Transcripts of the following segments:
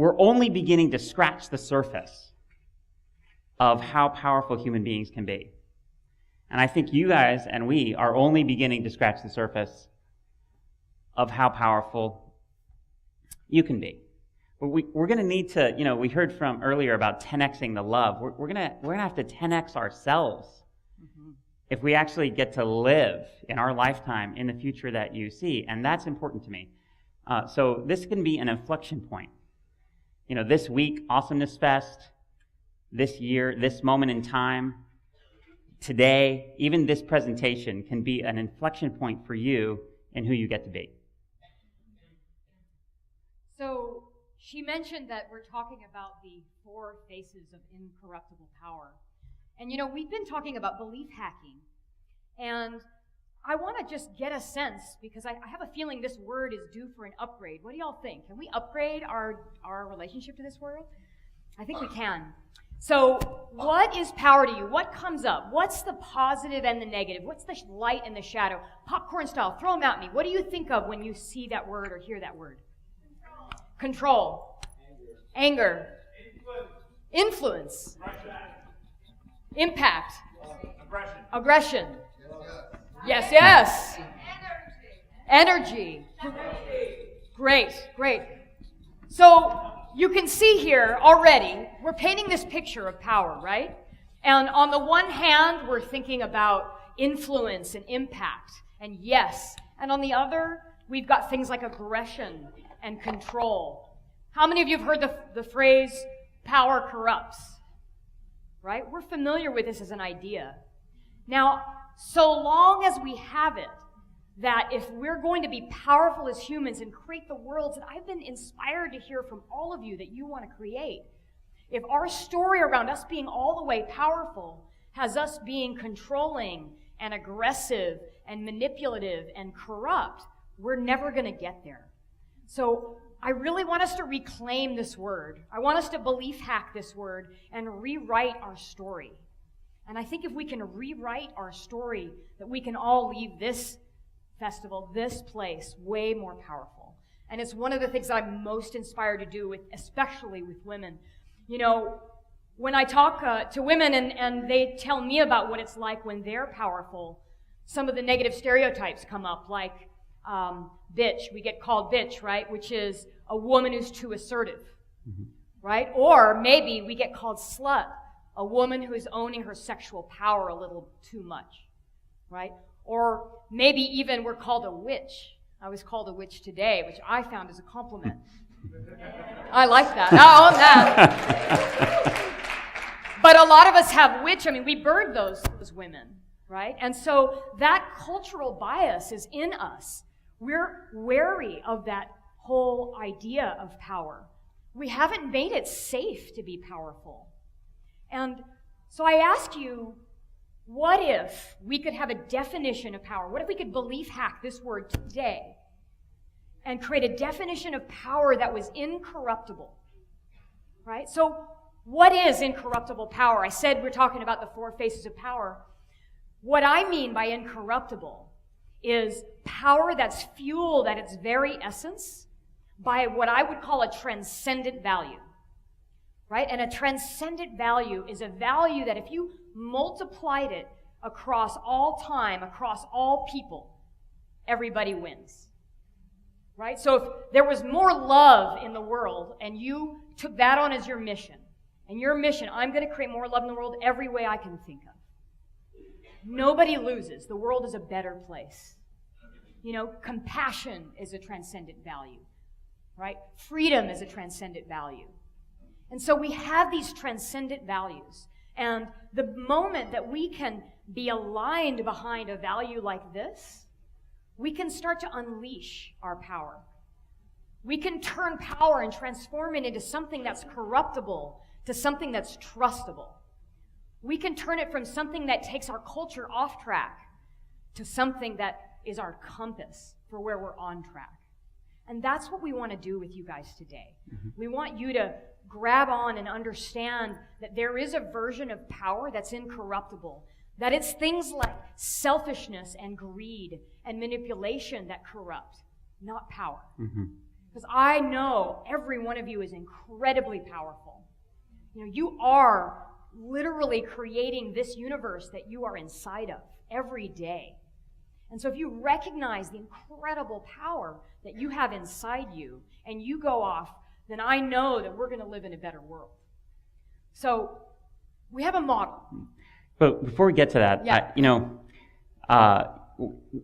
we're only beginning to scratch the surface of how powerful human beings can be. And I think you guys and we are only beginning to scratch the surface of how powerful you can be. But we're going to need to, we heard from earlier about 10xing the love. We're going to have to 10x ourselves if we actually get to live in our lifetime in the future that you see. And that's important to me. So this can be an inflection point. This week, Awesomeness Fest, this year, this moment in time, today, even this presentation can be an inflection point for you in who you get to be. So she mentioned that we're talking about the 4 faces of incorruptible power. And we've been talking about belief hacking. And I want to just get a sense, because I have a feeling this word is due for an upgrade. What do y'all think? Can we upgrade our relationship to this word? I think we can. So what is power to you? What comes up? What's the positive and the negative? What's the light and the shadow? Popcorn style, throw them at me. What do you think of when you see that word or hear that word? Control. Anger. Influence. Impact. Aggression. Yes. Energy. Great. So you can see here already, we're painting this picture of power, right? And on the one hand, we're thinking about influence and impact, and yes. And on the other, we've got things like aggression and control. How many of you have heard the phrase, power corrupts? Right? We're familiar with this as an idea. Now, so long as we have it, that if we're going to be powerful as humans and create the worlds that I've been inspired to hear from all of you that you want to create, if our story around us being all the way powerful has us being controlling and aggressive and manipulative and corrupt, we're never going to get there. So I really want us to reclaim this word. I want us to belief hack this word and rewrite our story. And I think if we can rewrite our story, that we can all leave this festival, this place, way more powerful. And it's one of the things that I'm most inspired to do, especially with women. When I talk to women and they tell me about what it's like when they're powerful, some of the negative stereotypes come up, like bitch. We get called bitch, right? Which is a woman who's too assertive, right? Or maybe we get called slut, a woman who is owning her sexual power a little too much, right? Or maybe even we're called a witch. I was called a witch today, which I found as a compliment. I like that. I own that. But a lot of us have witch. We burned those women, right? And so that cultural bias is in us. We're wary of that whole idea of power. We haven't made it safe to be powerful. And so I ask you, what if we could have a definition of power? What if we could belief hack this word today and create a definition of power that was incorruptible? Right? So what is incorruptible power? I said we're talking about the 4 faces of power. What I mean by incorruptible is power that's fueled at its very essence by what I would call a transcendent value. Right? And a transcendent value is a value that if you multiplied it across all time, across all people, everybody wins. Right? So if there was more love in the world and you took that on as your mission, and your mission, I'm going to create more love in the world every way I can think of. Nobody loses. The world is a better place. Compassion is a transcendent value. Right? Freedom is a transcendent value. And so we have these transcendent values. And the moment that we can be aligned behind a value like this, we can start to unleash our power. We can turn power and transform it into something that's corruptible to something that's trustable. We can turn it from something that takes our culture off track to something that is our compass for where we're on track. And that's what we want to do with you guys today. We want you to grab on and understand that there is a version of power that's incorruptible, that it's things like selfishness and greed and manipulation that corrupt, not power. Because I know every one of you is incredibly powerful. You are literally creating this universe that you are inside of every day. And so if you recognize the incredible power that you have inside you and you go off, then I know that we're going to live in a better world. So we have a model. But before we get to that, yeah.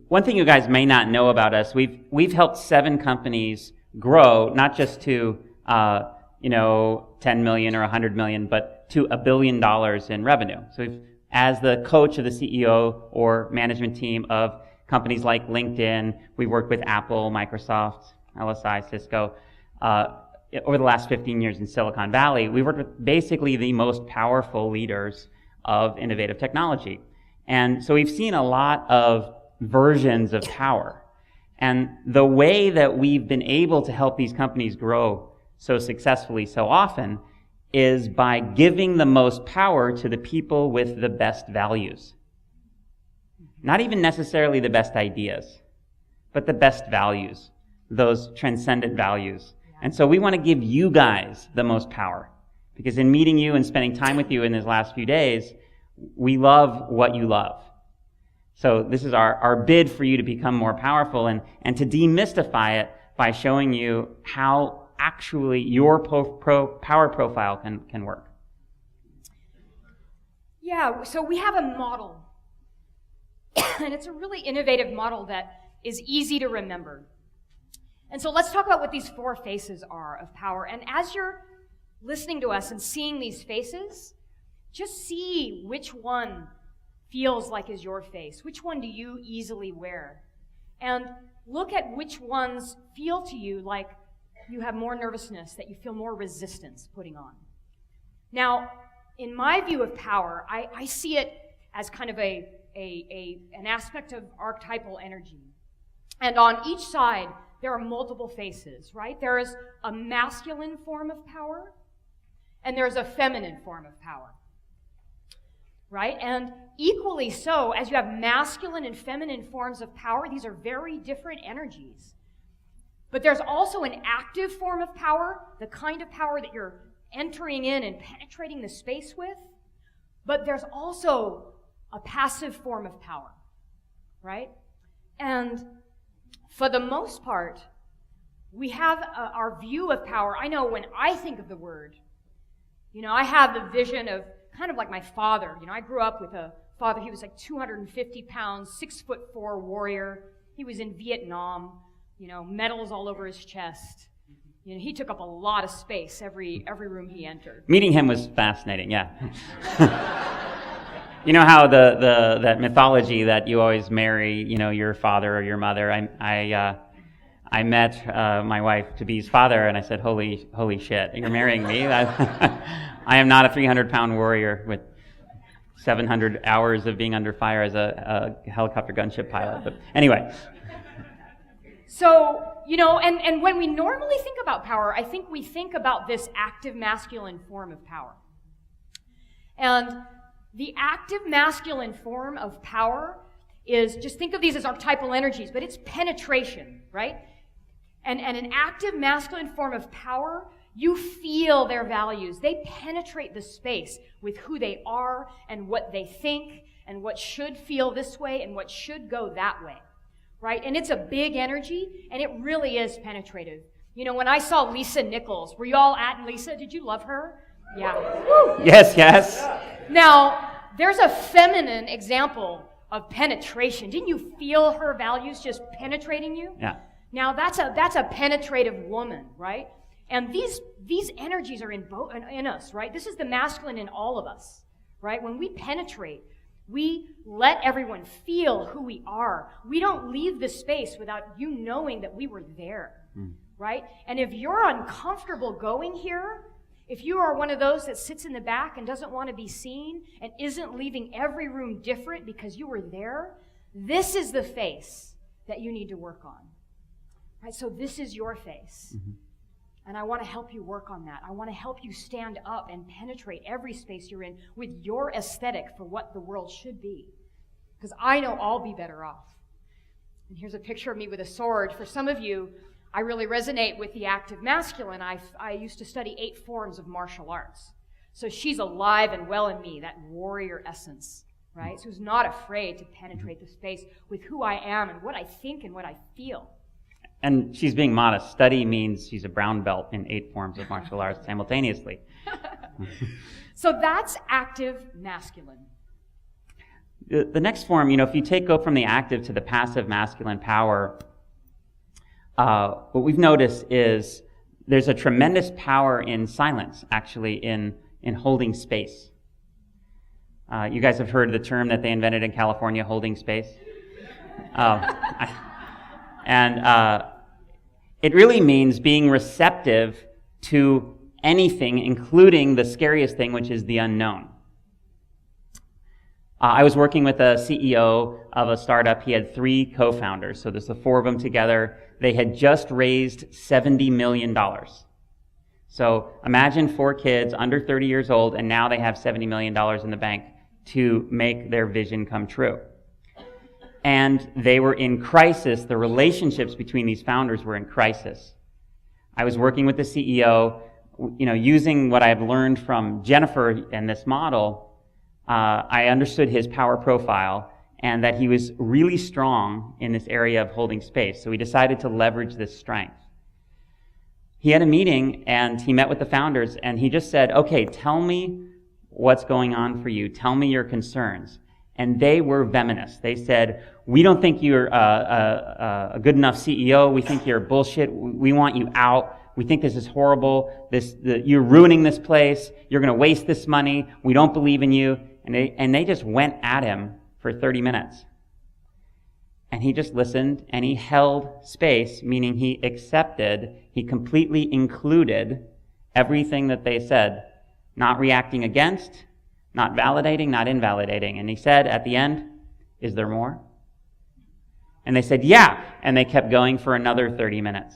One thing you guys may not know about us, we've helped 7 companies grow, not just to 10 million or 100 million, but to $1 billion in revenue. So as the coach of the CEO or management team of companies like LinkedIn, we worked with Apple, Microsoft, LSI, Cisco. Over the last 15 years in Silicon Valley, we worked with basically the most powerful leaders of innovative technology. And so we've seen a lot of versions of power. And the way that we've been able to help these companies grow so successfully so often is by giving the most power to the people with the best values. Not even necessarily the best ideas, but the best values, those transcendent values. And so we want to give you guys the most power. Because in meeting you and spending time with you in these last few days, we love what you love. So this is our bid for you to become more powerful and to demystify it by showing you how actually your power profile can work. Yeah, so we have a model. And it's a really innovative model that is easy to remember. And so let's talk about what these 4 faces are of power. And as you're listening to us and seeing these faces, just see which one feels like is your face. Which one do you easily wear? And look at which ones feel to you like you have more nervousness, that you feel more resistance putting on. Now, in my view of power, I see it as kind of an aspect of archetypal energy. And on each side, there are multiple faces, right? There is a masculine form of power, and there's a feminine form of power, right? And equally so, as you have masculine and feminine forms of power, these are very different energies. But there's also an active form of power, the kind of power that you're entering in and penetrating the space with. But there's also a passive form of power, right? And for the most part, we have our view of power. I know when I think of the word, I have the vision of kind of like my father. I grew up with a father. He was like 250 pounds, 6'4" warrior. He was in Vietnam, medals all over his chest. He took up a lot of space every room he entered. Meeting him was fascinating, yeah. You know how that mythology that you always marry, your father or your mother. I met my wife to be's father, and I said, "Holy shit, you're marrying me? I am not a 300-pound warrior with 700 hours of being under fire as a helicopter gunship pilot." But anyway. So, and when we normally think about power, I think we think about this active masculine form of power. And the active masculine form of power is, just think of these as archetypal energies, but it's penetration, right? And an active masculine form of power, you feel their values. They penetrate the space with who they are and what they think and what should feel this way and what should go that way, right? And it's a big energy, and it really is penetrative. When I saw Lisa Nichols, were you all at Lisa? Did you love her? Yeah. Woo. Yes. Now, there's a feminine example of penetration. Didn't you feel her values just penetrating you? Yeah. Now, that's a penetrative woman, right? And these energies are in us, right? This is the masculine in all of us, right? When we penetrate, we let everyone feel who we are. We don't leave the space without you knowing that we were there, right? And if you're uncomfortable going here, if you are one of those that sits in the back and doesn't want to be seen and isn't leaving every room different because you were there, this is the face that you need to work on. Right? So this is your face. Mm-hmm. And I want to help you work on that. I want to help you stand up and penetrate every space you're in with your aesthetic for what the world should be. Because I know I'll be better off. And here's a picture of me with a sword. For some of you, I really resonate with the active masculine. I used to study 8 forms of martial arts. So she's alive and well in me, that warrior essence, right? So who's not afraid to penetrate the space with who I am and what I think and what I feel. And she's being modest. Study means she's a brown belt in 8 forms of martial arts simultaneously. So that's active masculine. The next form, if you go from the active to the passive masculine power, what we've noticed is there's a tremendous power in silence, actually, in holding space. You guys have heard the term that they invented in California, holding space? It really means being receptive to anything, including the scariest thing, which is the unknown. I was working with a CEO of a startup. He had 3 co-founders, so there's the 4 of them together. They had just raised $70 million. So imagine 4 kids under 30 years old, and now they have $70 million in the bank to make their vision come true. And they were in crisis. The relationships between these founders were in crisis. I was working with the CEO, using what I've learned from Jennifer and this model. I understood his power profile and that he was really strong in this area of holding space. So we decided to leverage this strength. He had a meeting and he met with the founders and he just said, okay, tell me what's going on for you. Tell me your concerns. And they were venomous. They said, we don't think you're a good enough CEO. We think you're bullshit. We want you out. We think this is horrible. You're ruining this place. You're going to waste this money. We don't believe in you. And they just went at him for 30 minutes. And he just listened and he held space, meaning he accepted, he completely included everything that they said, not reacting against, not validating, not invalidating. And he said at the end, is there more? And they said, yeah. And they kept going for another 30 minutes.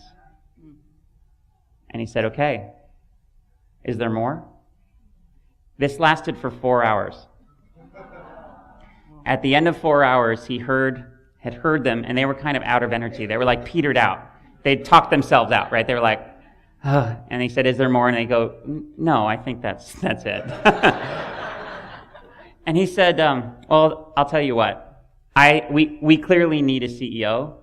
And he said, okay, is there more? This lasted for 4 hours. At the end of 4 hours, he had heard them, and they were kind of out of energy. They were like petered out. They'd talked themselves out, right? They were like, ugh. And he said, is there more? And they go, no, I think that's it. And he said, well, I'll tell you what. We clearly need a CEO.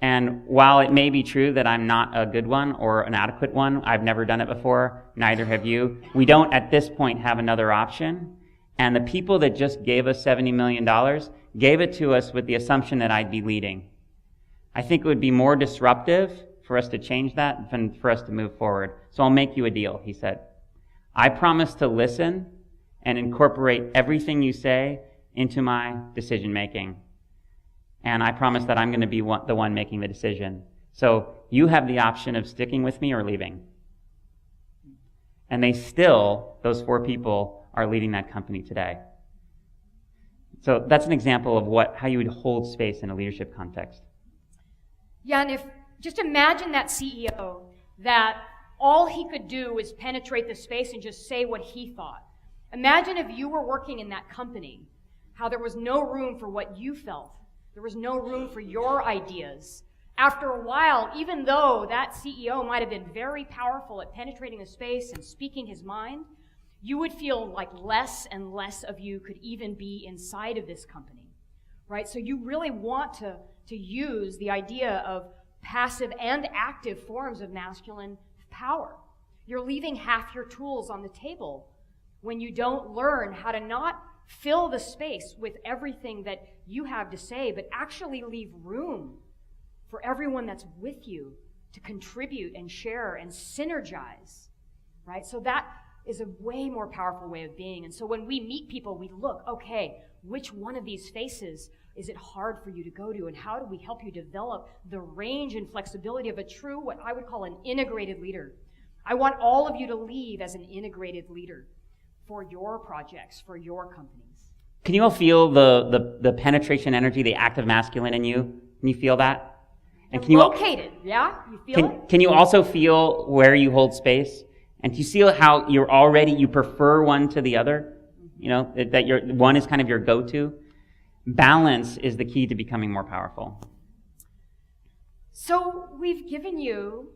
And while it may be true that I'm not a good one or an adequate one, I've never done it before, neither have you, we don't at this point have another option. And the people that just gave us $70 million gave it to us with the assumption that I'd be leading. I think it would be more disruptive for us to change that than for us to move forward. So I'll make you a deal, he said. I promise to listen and incorporate everything you say into my decision making. And I promise that I'm going to be the one making the decision. So you have the option of sticking with me or leaving. And those 4 people are leading that company today. So that's an example of how you would hold space in a leadership context. Yeah, and just imagine that CEO that all he could do was penetrate the space and just say what he thought. Imagine if you were working in that company, how there was no room for what you felt. There was no room for your ideas. After a while, even though that CEO might have been very powerful at penetrating the space and speaking his mind, you would feel like less and less of you could even be inside of this company, right? So you really want to use the idea of passive and active forms of masculine power. You're leaving half your tools on the table when you don't learn how to not fill the space with everything that you have to say, but actually leave room for everyone that's with you to contribute and share and synergize, right? So that is a way more powerful way of being. And so when we meet people, we look, okay, which one of these faces is it hard for you to go to, and how do we help you develop the range and flexibility of a true, what I would call an integrated leader. I want all of you to leave as an integrated leader for your projects, for your companies. Can you all feel the penetration energy, the active masculine in you? Can you feel that? And can you located, yeah? You feel it? Can you also feel where you hold space? And do you see how you prefer one to the other? You know, that one is kind of your go-to? Balance is the key to becoming more powerful. So we've given you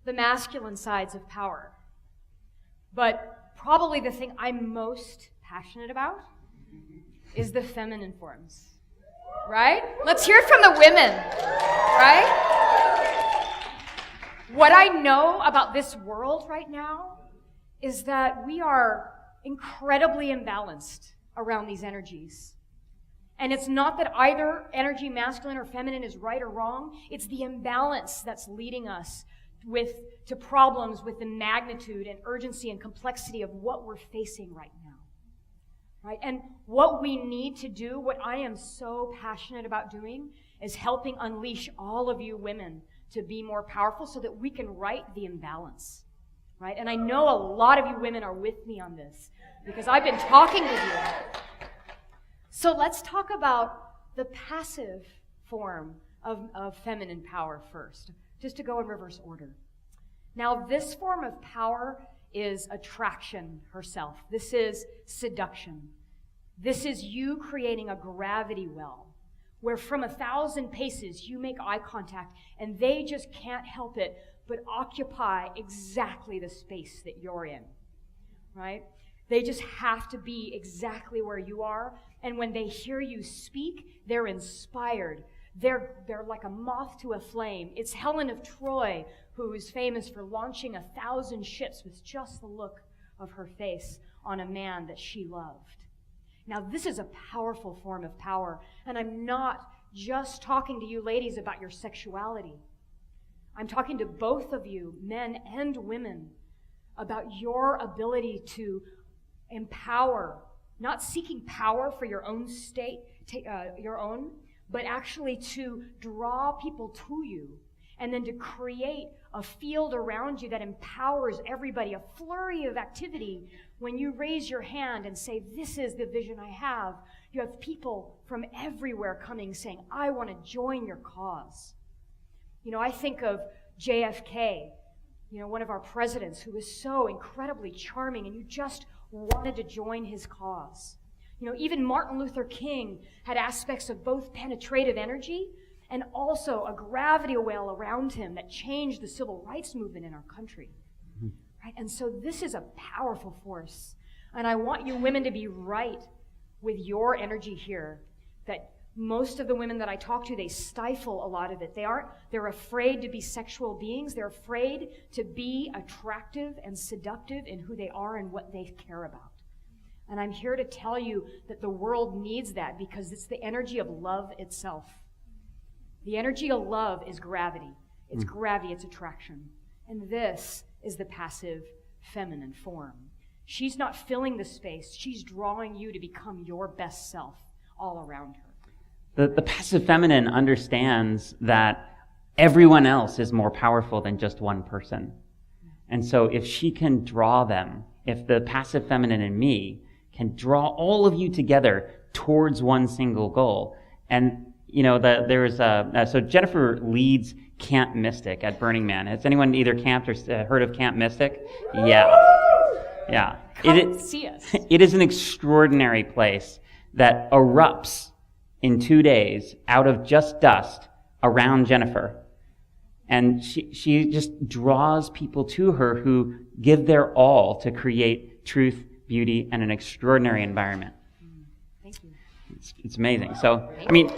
the masculine sides of power, but probably the thing I'm most passionate about is the feminine forms, right? Let's hear it from the women, right? What I know about this world right now is that we are incredibly imbalanced around these energies. And it's not that either energy, masculine or feminine, is right or wrong. It's the imbalance that's leading us to problems with the magnitude and urgency and complexity of what we're facing right now. Right? And what we need to do, what I am so passionate about doing, is helping unleash all of you women to be more powerful so that we can right the imbalance. Right? And I know a lot of you women are with me on this because I've been talking with you. So let's talk about the passive form of feminine power first, just to go in reverse order. Now, this form of power is attraction herself. This is seduction. This is you creating a gravity well, where from 1,000 paces you make eye contact and they just can't help it but occupy exactly the space that you're in, right? They just have to be exactly where you are. And when they hear you speak, they're inspired. They're like a moth to a flame. It's Helen of Troy who is famous for launching 1,000 ships with just the look of her face on a man that she loved. Now, this is a powerful form of power. And I'm not just talking to you ladies about your sexuality. I'm talking to both of you, men and women, about your ability to empower, not seeking power for your own state, but actually to draw people to you and then to create a field around you that empowers everybody, a flurry of activity. When you raise your hand and say, this is the vision I have, you have people from everywhere coming saying, I want to join your cause. You know, I think of JFK, one of our presidents who was so incredibly charming, and you just wanted to join his cause. Even Martin Luther King had aspects of both penetrative energy and also a gravity well around him that changed the civil rights movement in our country. Right? And so this is a powerful force. And I want you women to be right with your energy here, that most of the women that I talk to, they stifle a lot of it. They're afraid to be sexual beings. They're afraid to be attractive and seductive in who they are and what they care about. And I'm here to tell you that the world needs that because it's the energy of love itself. The energy of love is gravity. It's gravity, it's attraction. And this is the passive feminine form. She's not filling the space. She's drawing you to become your best self all around her. The passive feminine understands that everyone else is more powerful than just one person. And so if she can draw them, if the passive feminine in me can draw all of you together towards one single goal. And, so Jennifer leads Camp Mystic at Burning Man. Has anyone either camped or heard of Camp Mystic? Yeah. Yeah. See us. It is an extraordinary place that erupts in 2 days out of just dust around Jennifer. And she just draws people to her who give their all to create truth, beauty, and an extraordinary environment. Thank you. It's amazing. So, I mean,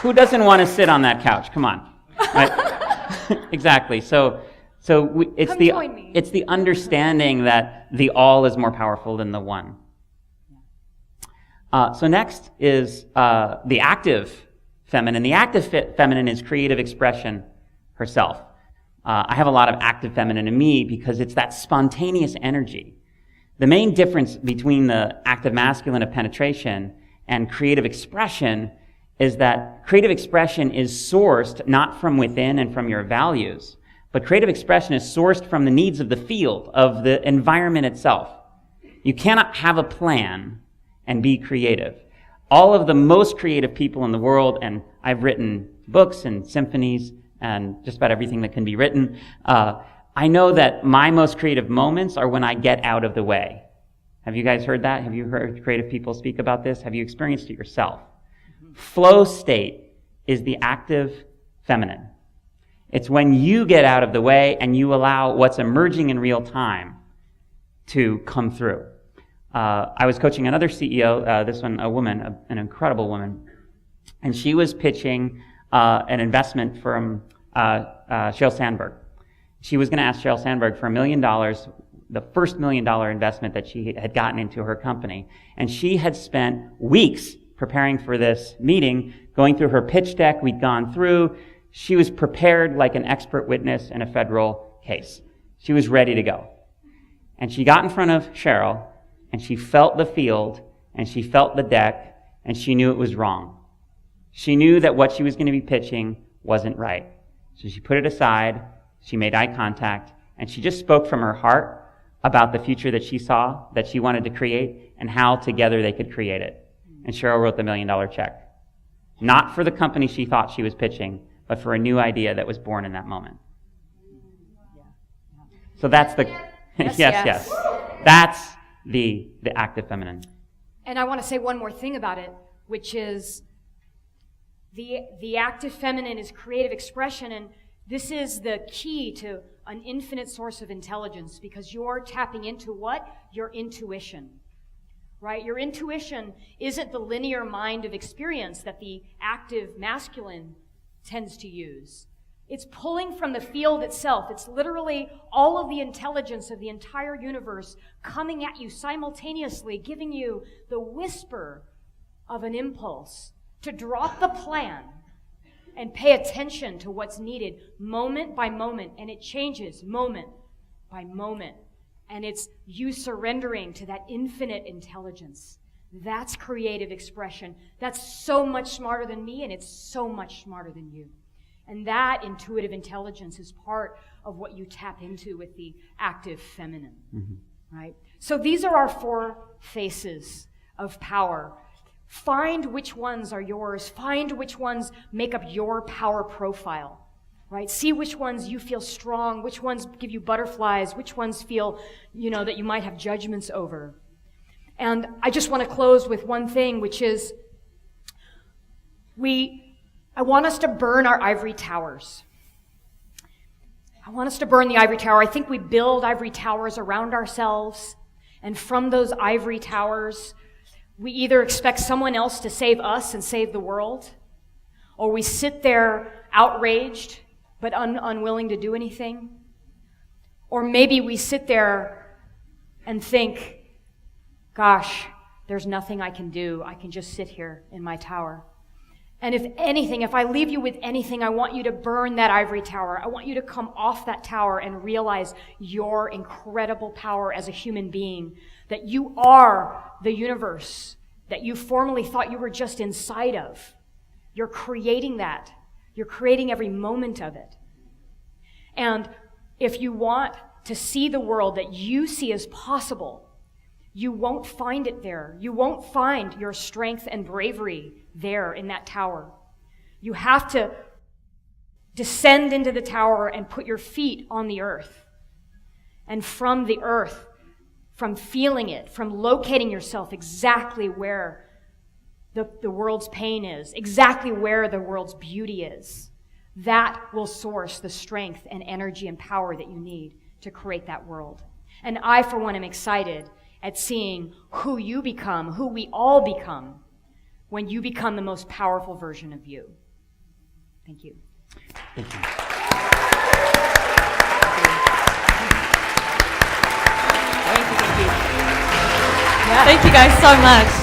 who doesn't want to sit on that couch? Come on. Right? Exactly. It's the understanding that the all is more powerful than the one. So next is the active feminine. The active feminine is creative expression herself. I have a lot of active feminine in me because it's that spontaneous energy. The main difference between the active masculine of penetration and creative expression is that creative expression is sourced not from within and from your values, but creative expression is sourced from the needs of the field, of the environment itself. You cannot have a plan and be creative. All of the most creative people in the world, and I've written books and symphonies and just about everything that can be written, I know that my most creative moments are when I get out of the way. Have you guys heard that? Have you heard creative people speak about this? Have you experienced it yourself? Flow state is the active feminine. It's when you get out of the way and you allow what's emerging in real time to come through. I was coaching another CEO, this one a woman, an incredible woman, and she was pitching an investment from Sheryl Sandberg. She was going to ask Sheryl Sandberg for $1 million, the first $1 million investment that she had gotten into her company. And she had spent weeks preparing for this meeting, going through her pitch deck we'd gone through. She was prepared like an expert witness in a federal case. She was ready to go. And she got in front of Sheryl, and she felt the field, and she felt the deck, and she knew it was wrong. She knew that what she was going to be pitching wasn't right. So she put it aside, she made eye contact, and she just spoke from her heart about the future that she saw, that she wanted to create, and how together they could create it. And Sheryl wrote the $1 million check. Not for the company she thought she was pitching, but for a new idea that was born in that moment. So that's the... yes. That's the active feminine. And I want to say one more thing about it, which is the active feminine is creative expression, and this is the key to an infinite source of intelligence, because you're tapping into what? Your intuition, right? Your intuition isn't the linear mind of experience that the active masculine tends to use. It's pulling from the field itself. It's literally all of the intelligence of the entire universe coming at you simultaneously, giving you the whisper of an impulse to drop the plan and pay attention to what's needed moment by moment. And it changes moment by moment. And it's you surrendering to that infinite intelligence. That's creative expression. That's so much smarter than me, and it's so much smarter than you. And that intuitive intelligence is part of what you tap into with the active feminine, right? So these are our 4 faces of power. Find which ones are yours. Find which ones make up your power profile, right? See which ones you feel strong, which ones give you butterflies, which ones feel, that you might have judgments over. And I just want to close with one thing, which is I want us to burn our ivory towers. I want us to burn the ivory tower. I think we build ivory towers around ourselves, and from those ivory towers, we either expect someone else to save us and save the world, or we sit there outraged but unwilling to do anything. Or maybe we sit there and think, gosh, there's nothing I can do. I can just sit here in my tower. And if I leave you with anything, I want you to burn that ivory tower. I want you to come off that tower and realize your incredible power as a human being, that you are the universe that you formerly thought you were just inside of. You're creating that. You're creating every moment of it. And if you want to see the world that you see as possible, you won't find it there. You won't find your strength and bravery there in that tower. You have to descend into the tower and put your feet on the earth. And from the earth, from feeling it, from locating yourself exactly where the world's pain is, exactly where the world's beauty is, that will source the strength and energy and power that you need to create that world. And I, for one, am excited at seeing who you become, who we all become, when you become the most powerful version of you. Thank you. Thank you. Thank you guys so much.